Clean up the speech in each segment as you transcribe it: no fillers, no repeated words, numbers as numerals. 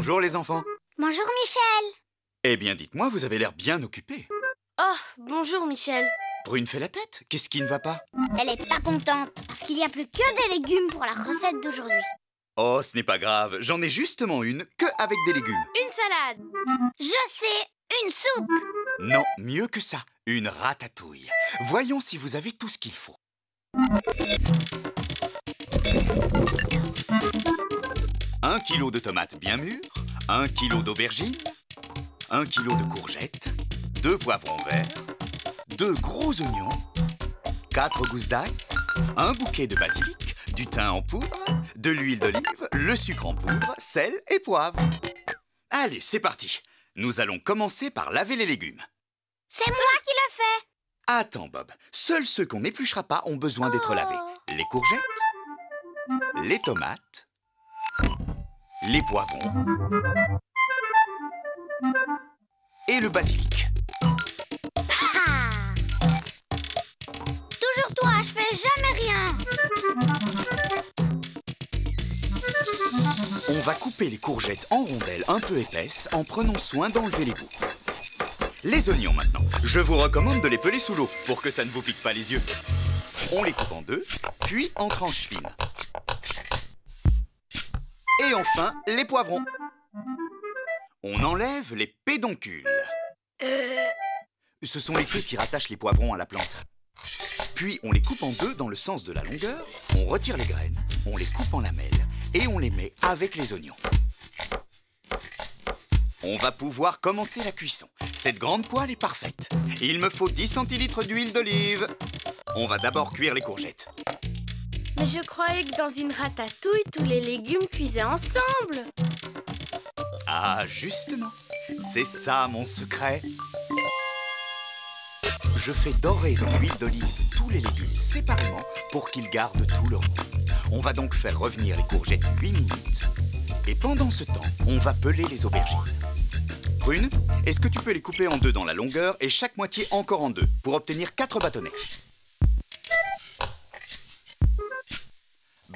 Bonjour les enfants. Bonjour Michel. Eh bien, dites-moi, vous avez l'air bien occupés. Oh, bonjour Michel. Brune fait la tête. Qu'est-ce qui ne va pas? Elle est pas contente parce qu'il n'y a plus que des légumes pour la recette d'aujourd'hui. Oh, ce n'est pas grave. J'en ai justement une que avec des légumes. Une salade. Je sais, une soupe. Non, mieux que ça. Une ratatouille. Voyons si vous avez tout ce qu'il faut. 1 kilo de tomates bien mûres, 1 kilo d'aubergines, 1 kilo de courgettes, 2 poivrons verts, 2 gros oignons, 4 gousses d'ail, un bouquet de basilic, du thym en poudre, de l'huile d'olive, le sucre en poudre, sel et poivre. Allez, c'est parti. Nous allons commencer par laver les légumes. C'est moi qui le fais. Attends, Bob. Seuls ceux qu'on n'épluchera pas ont besoin d'être lavés. Les courgettes, les tomates, les poivrons et le basilic. Ah. Toujours toi, je fais jamais rien. On va couper les courgettes en rondelles un peu épaisses en prenant soin d'enlever les bouts. Les oignons maintenant. Je vous recommande de les peler sous l'eau pour que ça ne vous pique pas les yeux. On les coupe en deux, puis en tranches fines. Et enfin, les poivrons. On enlève les pédoncules. Ce sont les queues qui rattachent les poivrons à la plante. Puis on les coupe en deux dans le sens de la longueur, on retire les graines, on les coupe en lamelles et on les met avec les oignons. On va pouvoir commencer la cuisson. Cette grande poêle est parfaite. Il me faut 10 centilitres d'huile d'olive. On va d'abord cuire les courgettes. Mais je croyais que dans une ratatouille, tous les légumes cuisaient ensemble. Ah, justement, c'est ça mon secret. Je fais dorer dans l'huile d'olive tous les légumes séparément pour qu'ils gardent tout leur goût. On va donc faire revenir les courgettes 8 minutes. Et pendant ce temps, on va peler les aubergines. Brune, est-ce que tu peux les couper en deux dans la longueur et chaque moitié encore en deux pour obtenir 4 bâtonnets?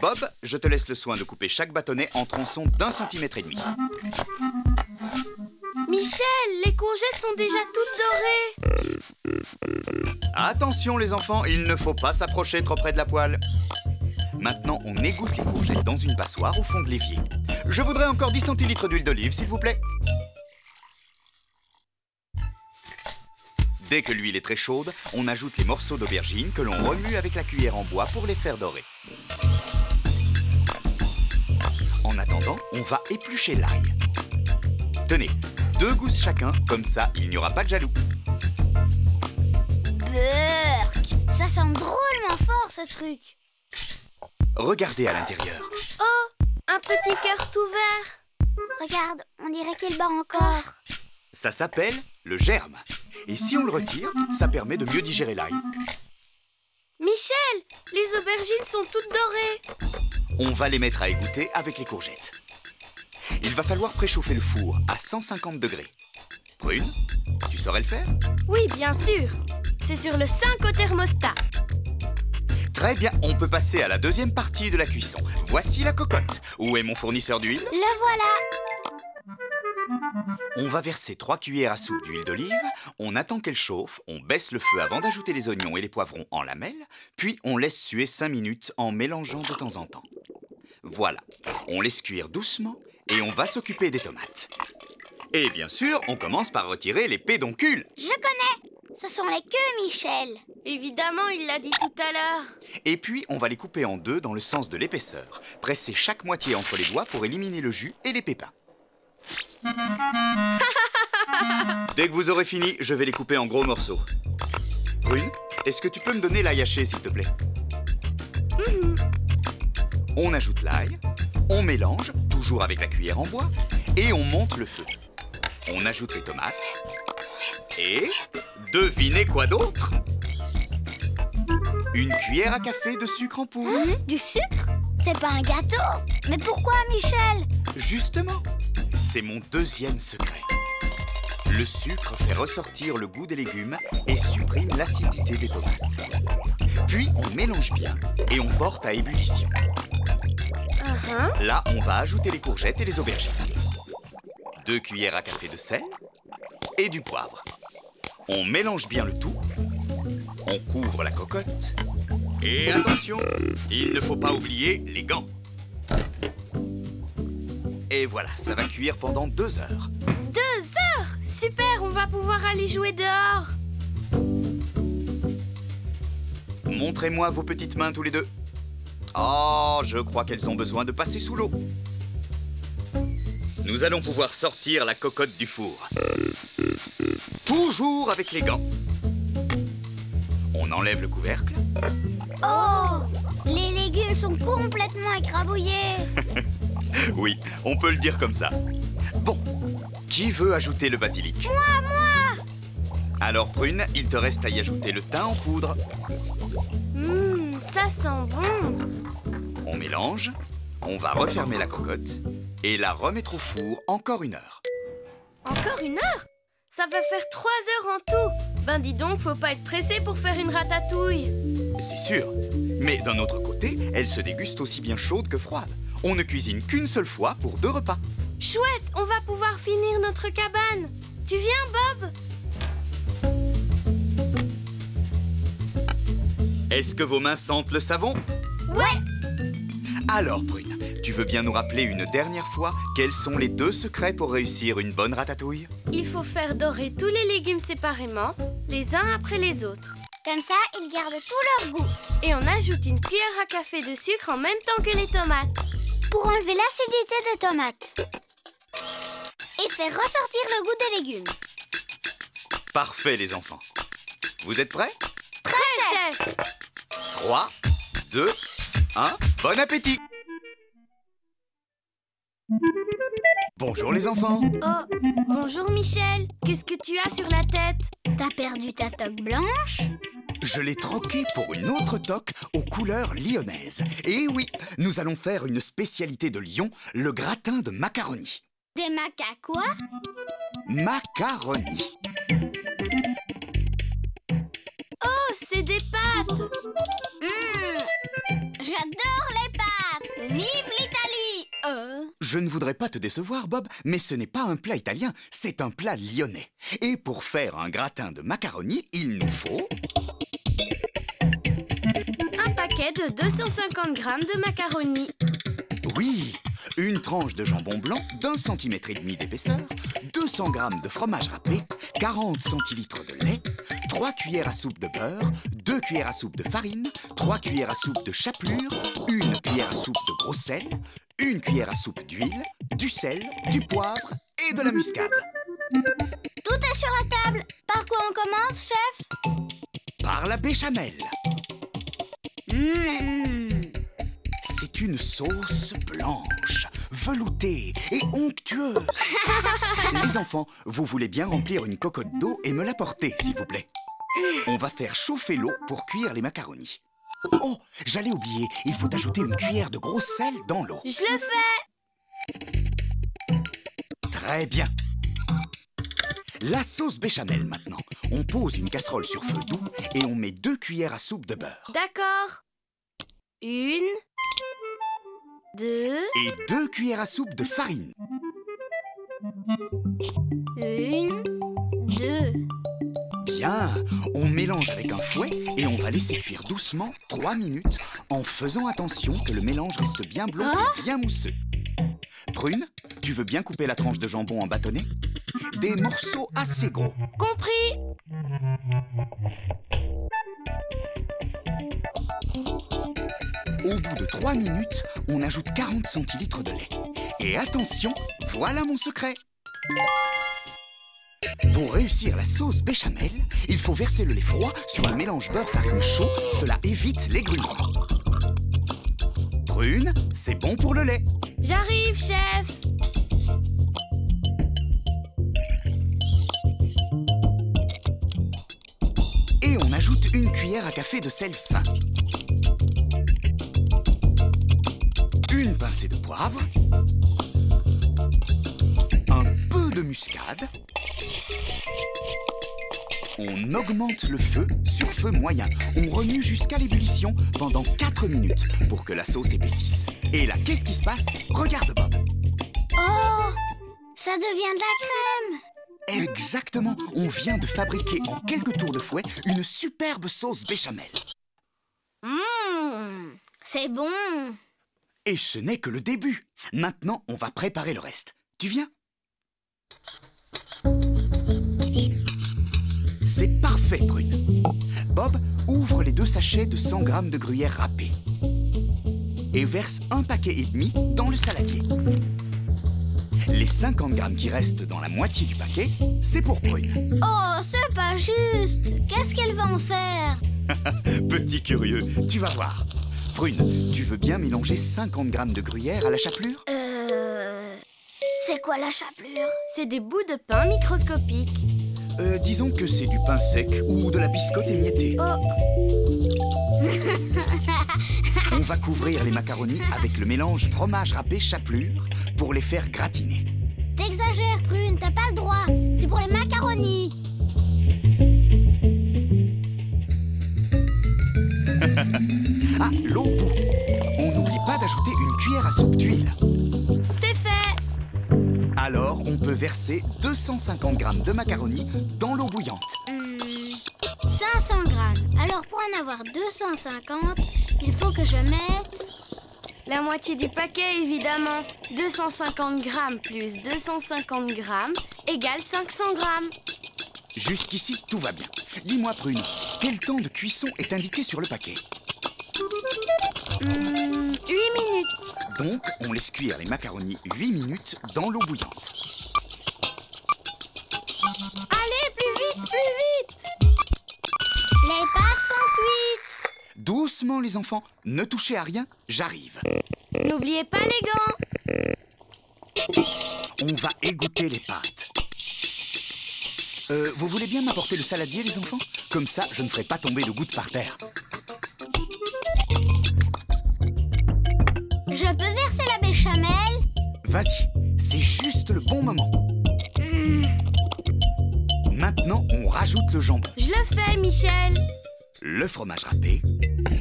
Bob, je te laisse le soin de couper chaque bâtonnet en tronçons d'1,5 cm. Michel, les courgettes sont déjà toutes dorées. Attention les enfants, il ne faut pas s'approcher trop près de la poêle. Maintenant, on égoutte les courgettes dans une passoire au fond de l'évier. Je voudrais encore 10 centilitres d'huile d'olive, s'il vous plaît. Dès que l'huile est très chaude, on ajoute les morceaux d'aubergine que l'on remue avec la cuillère en bois pour les faire dorer. En attendant, on va éplucher l'ail. Tenez, 2 gousses chacun, comme ça, il n'y aura pas de jaloux. Burk, ça sent drôlement fort ce truc. Regardez à l'intérieur. Oh, un petit cœur tout vert. Regarde, on dirait qu'il bat encore. Ça s'appelle le germe. Et si on le retire, ça permet de mieux digérer l'ail. Michel, les aubergines sont toutes dorées. On va les mettre à égoutter avec les courgettes. Il va falloir préchauffer le four à 150 degrés. Brune, tu saurais le faire? Oui, bien sûr. C'est sur le 5 au thermostat. Très bien, on peut passer à la deuxième partie de la cuisson. Voici la cocotte. Où est mon fournisseur d'huile? Le voilà. On va verser 3 cuillères à soupe d'huile d'olive, on attend qu'elle chauffe, on baisse le feu avant d'ajouter les oignons et les poivrons en lamelles, puis on laisse suer 5 minutes en mélangeant de temps en temps. Voilà, on laisse cuire doucement et on va s'occuper des tomates. Et bien sûr, on commence par retirer les pédoncules. Je connais. Ce sont les queues, Michel. Évidemment, il l'a dit tout à l'heure. Et puis, on va les couper en deux dans le sens de l'épaisseur. Presser chaque moitié entre les doigts pour éliminer le jus et les pépins. Dès que vous aurez fini, je vais les couper en gros morceaux. Brune, est-ce que tu peux me donner l'ail haché, s'il te plaît? On ajoute l'ail, on mélange, toujours avec la cuillère en bois, et on monte le feu. On ajoute les tomates. Et devinez quoi d'autre? Une cuillère à café de sucre en poudre. Du sucre? C'est pas un gâteau. Mais pourquoi, Michel? Justement, c'est mon deuxième secret. Le sucre fait ressortir le goût des légumes et supprime l'acidité des tomates. Puis on mélange bien et on porte à ébullition. Là, on va ajouter les courgettes et les aubergines. 2 cuillères à café de sel et du poivre. On mélange bien le tout. On couvre la cocotte. Et attention, il ne faut pas oublier les gants. Et voilà, ça va cuire pendant 2 heures. 2 heures! Super, on va pouvoir aller jouer dehors. Montrez-moi vos petites mains tous les deux. Oh, je crois qu'elles ont besoin de passer sous l'eau. Nous allons pouvoir sortir la cocotte du four. Toujours avec les gants. On enlève le couvercle. Oh! Les légumes sont complètement écrabouillés. Oui, on peut le dire comme ça. Bon, qui veut ajouter le basilic? Moi! Alors Prune, il te reste à y ajouter le thym en poudre. Ça sent bon. On mélange, on va refermer la cocotte et la remettre au four encore 1 heure. Encore 1 heure? Ça va faire 3 heures en tout. Ben dis donc, faut pas être pressé pour faire une ratatouille. C'est sûr, mais d'un autre côté, elle se déguste aussi bien chaude que froide. On ne cuisine qu'une seule fois pour 2 repas. Chouette, on va pouvoir finir notre cabane. Tu viens, Bob? Est-ce que vos mains sentent le savon? Ouais! Alors, Prune, tu veux bien nous rappeler une dernière fois quels sont les 2 secrets pour réussir une bonne ratatouille? Il faut faire dorer tous les légumes séparément, les uns après les autres. Comme ça, ils gardent tout leur goût. Et on ajoute une cuillère à café de sucre en même temps que les tomates. Pour enlever l'acidité des tomates. Et faire ressortir le goût des légumes. Parfait, les enfants. Vous êtes prêts? Prêt, chef! 3, 2, 1, bon appétit! Bonjour les enfants! Oh, bonjour Michel. Qu'est-ce que tu as sur la tête? T'as perdu ta toque blanche? Je l'ai troquée pour une autre toque aux couleurs lyonnaises. Et oui, nous allons faire une spécialité de Lyon, le gratin de macaroni. Des maca quoi? Macaroni. Oh, c'est des pâtes! J'adore les pâtes! Vive l'Italie! Je ne voudrais pas te décevoir, Bob, mais ce n'est pas un plat italien, c'est un plat lyonnais. Et pour faire un gratin de macaroni, il nous faut... Un paquet de 250 grammes de macaroni. Oui, une tranche de jambon blanc d'1,5 cm d'épaisseur, 200 g de fromage râpé, 40 centilitres de lait, 3 cuillères à soupe de beurre, 2 cuillères à soupe de farine, 3 cuillères à soupe de chapelure, 1 cuillère à soupe de gros sel, 1 cuillère à soupe d'huile, du sel, du poivre et de la muscade. Tout est sur la table. Par quoi on commence, chef? Par la béchamel. C'est une sauce blanche, veloutée et onctueuse. Les enfants, vous voulez bien remplir une cocotte d'eau et me l'apporter, s'il vous plaît. On va faire chauffer l'eau pour cuire les macaronis. Oh, j'allais oublier, il faut ajouter une cuillère de gros sel dans l'eau. Je le fais! Très bien. La sauce béchamel maintenant. On pose une casserole sur feu doux et on met 2 cuillères à soupe de beurre. D'accord. 1, 2... Et 2 cuillères à soupe de farine. 1, 2... Bien, on mélange avec un fouet et on va laisser cuire doucement 3 minutes en faisant attention que le mélange reste bien blond et bien mousseux. Prune, tu veux bien couper la tranche de jambon en bâtonnets? Des morceaux assez gros. Compris! Au bout de 3 minutes, on ajoute 40 centilitres de lait. Et attention, voilà mon secret. Pour réussir la sauce béchamel, il faut verser le lait froid sur le mélange beurre-farine chaud. Cela évite les grumeaux. Prune, c'est bon pour le lait. J'arrive, chef! Et on ajoute une cuillère à café de sel fin. Une pincée de poivre. Un peu de muscade. On augmente le feu sur feu moyen. On remue jusqu'à l'ébullition pendant 4 minutes pour que la sauce épaississe. Et là, qu'est-ce qui se passe? Regarde, Bob. Oh! Ça devient de la crème. Exactement, on vient de fabriquer en quelques tours de fouet une superbe sauce béchamel. C'est bon. Et ce n'est que le début. Maintenant, on va préparer le reste. Tu viens? C'est parfait, Prune. Bob, ouvre les 2 sachets de 100 g de gruyère râpée et verse 1,5 paquet dans le saladier. Les 50 g qui restent dans la moitié du paquet, c'est pour Prune. Oh, c'est pas juste. Qu'est-ce qu'elle va en faire? Petit curieux, tu vas voir. Prune, tu veux bien mélanger 50 g de gruyère à la chapelure? C'est quoi la chapelure? C'est des bouts de pain microscopiques. Disons que c'est du pain sec ou de la biscotte émiettée. Oh. On va couvrir les macaronis avec le mélange fromage râpé chapelure pour les faire gratiner. T'exagères, Prune, t'as pas le droit. C'est pour les macaronis. Ah, l'eau bout. On n'oublie pas d'ajouter une cuillère à soupe d'huile. C'est fait. Alors, on peut verser 250 g de macaronis dans l'eau bouillante. 500 grammes. Alors, pour en avoir 250, il faut que je mette... La moitié du paquet, évidemment. 250 grammes plus 250 grammes égale 500 grammes. Jusqu'ici, tout va bien. Dis-moi, Prune, quel temps de cuisson est indiqué sur le paquet? 8 minutes. Donc, on laisse cuire les macaronis 8 minutes dans l'eau bouillante. Allez, plus vite, plus vite. Les pâtes sont cuites. Doucement, les enfants. Ne touchez à rien, j'arrive. N'oubliez pas les gants. On va égoutter les pâtes. Vous voulez bien m'apporter le saladier, les enfants? Comme ça, je ne ferai pas tomber de gouttes par terre. Je peux verser la béchamel? Vas-y, c'est juste le bon moment. Maintenant, on rajoute le jambon, Je le fais, Michel. le fromage râpé,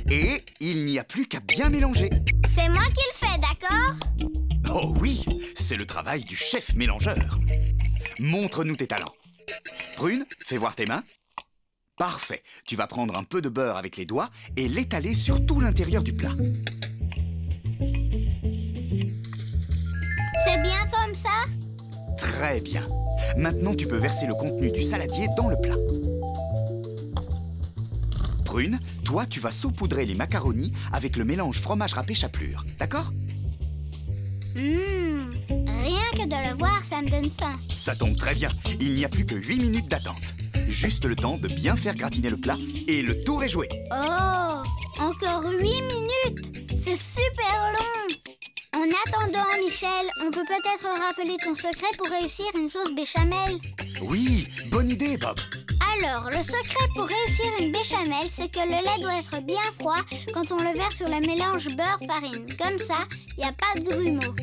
et il n'y a plus qu'à bien mélanger. C'est moi qui le fais, d'accord? Oh oui, c'est le travail du chef mélangeur. Montre-nous tes talents. Prune, fais voir tes mains. Parfait. Tu vas prendre un peu de beurre avec les doigts et l'étaler sur tout l'intérieur du plat. C'est bien comme ça? Très bien. Maintenant, tu peux verser le contenu du saladier dans le plat. Prune, toi, tu vas saupoudrer les macaronis avec le mélange fromage râpé chapelure. D'accord? Rien que de le voir, ça me donne faim. Ça tombe très bien. Il n'y a plus que 8 minutes d'attente. Juste le temps de bien faire gratiner le plat et le tour est joué. Oh, encore 8 minutes. C'est super long. En attendant, Michel, on peut peut-être rappeler ton secret pour réussir une sauce béchamel. Oui, bonne idée, Bob. Alors, le secret pour réussir une béchamel, c'est que le lait doit être bien froid quand on le verse sur le mélange beurre-farine. Comme ça, il n'y a pas de grumeaux.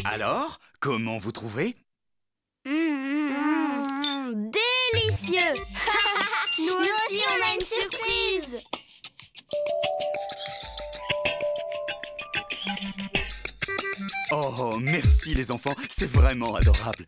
Alors, comment vous trouvez? Délicieux. Nous aussi, on a une surprise. Oh, merci les enfants, c'est vraiment adorable.